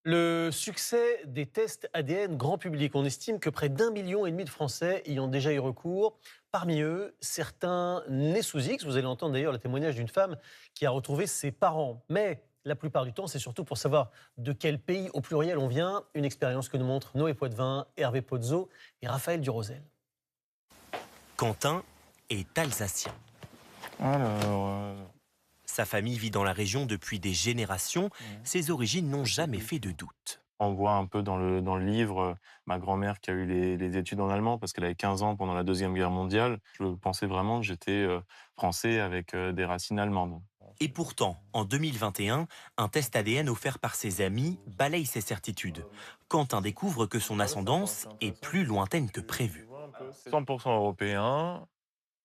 Le succès des tests ADN grand public. On estime que près d'1,5 million de Français y ont déjà eu recours. Parmi eux, certains nés sous X. Vous allez entendre d'ailleurs le témoignage d'une femme qui a retrouvé ses parents. Mais la plupart du temps, c'est surtout pour savoir de quel pays au pluriel on vient. Une expérience que nous montrent Noé Poitvin, Hervé Pozzo et Raphaël Durosel. Quentin est alsacien. Sa famille vit dans la région depuis des générations. Ses origines n'ont jamais fait de doute. On voit un peu dans le livre ma grand-mère qui a eu les études en allemand parce qu'elle avait 15 ans pendant la Deuxième Guerre mondiale. Je pensais vraiment que j'étais français avec des racines allemandes. Et pourtant, en 2021, un test ADN offert par ses amis balaye ses certitudes. Quentin découvre que son ascendance est plus lointaine que prévu. 100% européen,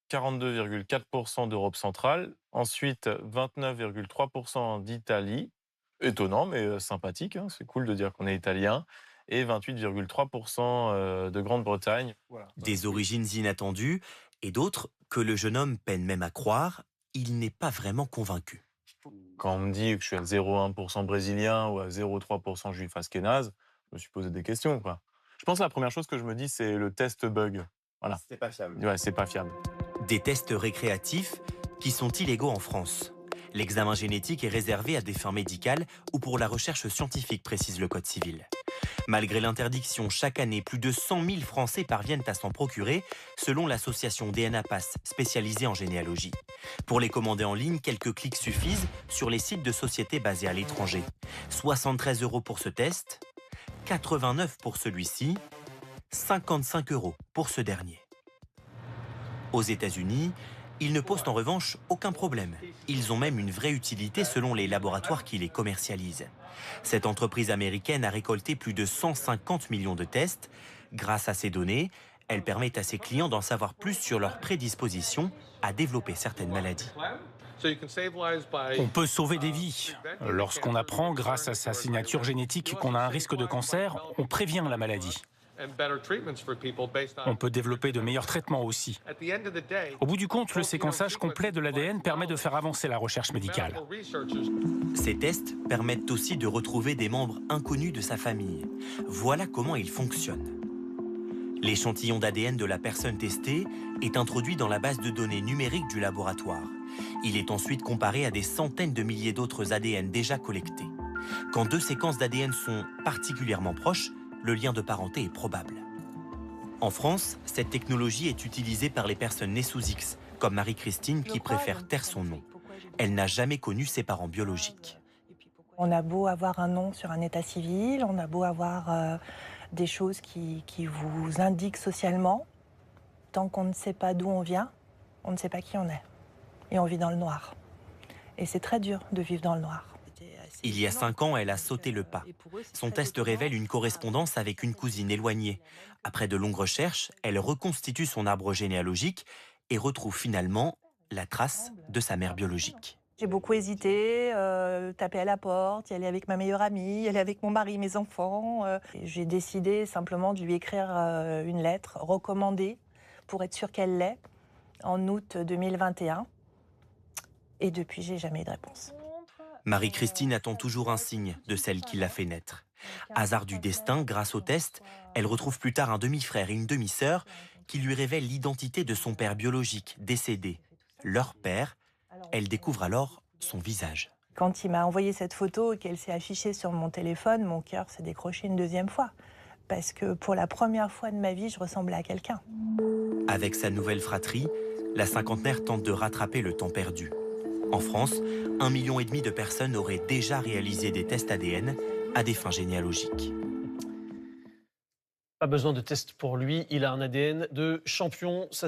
42,4% d'Europe centrale, ensuite 29,3% d'Italie. Étonnant, mais sympathique, hein, c'est cool de dire qu'on est italien. Et 28,3% de Grande-Bretagne. Voilà. Des origines inattendues et d'autres que le jeune homme peine même à croire, il n'est pas vraiment convaincu. Quand on me dit que je suis à 0,1% brésilien ou à 0,3% juif ashkénaze, je me suis posé des questions, quoi. Je pense que la première chose que je me dis, c'est le test bug. Voilà. C'est pas fiable. Ouais, c'est pas fiable. Des tests récréatifs qui sont illégaux en France. L'examen génétique est réservé à des fins médicales ou pour la recherche scientifique, précise le Code civil. Malgré l'interdiction, chaque année, plus de 100 000 Français parviennent à s'en procurer, selon l'association DNA Pass, spécialisée en généalogie. Pour les commander en ligne, quelques clics suffisent sur les sites de sociétés basées à l'étranger. 73 € pour ce test, 89 pour celui-ci, 55 € pour ce dernier. Aux États-Unis, ils ne posent en revanche aucun problème. Ils ont même une vraie utilité selon les laboratoires qui les commercialisent. Cette entreprise américaine a récolté plus de 150 millions de tests. Grâce à ces données, elle permet à ses clients d'en savoir plus sur leur prédisposition à développer certaines maladies. On peut sauver des vies. Lorsqu'on apprend, grâce à sa signature génétique, qu'on a un risque de cancer, on prévient la maladie. On peut développer de meilleurs traitements aussi. Au bout du compte, le séquençage complet de l'ADN permet de faire avancer la recherche médicale. Ces tests permettent aussi de retrouver des membres inconnus de sa famille. Voilà comment ils fonctionnent. L'échantillon d'ADN de la personne testée est introduit dans la base de données numérique du laboratoire. Il est ensuite comparé à des centaines de milliers d'autres ADN déjà collectés. Quand deux séquences d'ADN sont particulièrement proches, le lien de parenté est probable. En France, cette technologie est utilisée par les personnes nées sous X, comme Marie-Christine qui préfère taire son nom. Elle n'a jamais connu ses parents biologiques. On a beau avoir un nom sur un état civil, on a beau avoir des choses qui vous indiquent socialement, tant qu'on ne sait pas d'où on vient, on ne sait pas qui on est. Et on vit dans le noir. Et c'est très dur de vivre dans le noir. Il y a 5 ans, elle a sauté le pas. Son test révèle une correspondance avec une cousine éloignée. Après de longues recherches, elle reconstitue son arbre généalogique et retrouve finalement la trace de sa mère biologique. J'ai beaucoup hésité, taper à la porte, y aller avec ma meilleure amie, y aller avec mon mari, mes enfants. J'ai décidé simplement de lui écrire une lettre recommandée pour être sûre qu'elle l'est en août 2021. Et depuis, j'ai jamais eu de réponse. Marie-Christine attend toujours un signe de celle qui l'a fait naître. Hasard du destin, grâce au test, elle retrouve plus tard un demi-frère et une demi-sœur qui lui révèlent l'identité de son père biologique décédé. Leur père, elle découvre alors son visage. Quand il m'a envoyé cette photo et qu'elle s'est affichée sur mon téléphone, mon cœur s'est décroché une deuxième fois. Parce que pour la première fois de ma vie, je ressemblais à quelqu'un. Avec sa nouvelle fratrie, la cinquantenaire tente de rattraper le temps perdu. En France, 1,5 million de personnes auraient déjà réalisé des tests ADN à des fins généalogiques. Pas besoin de test pour lui, il a un ADN de champion.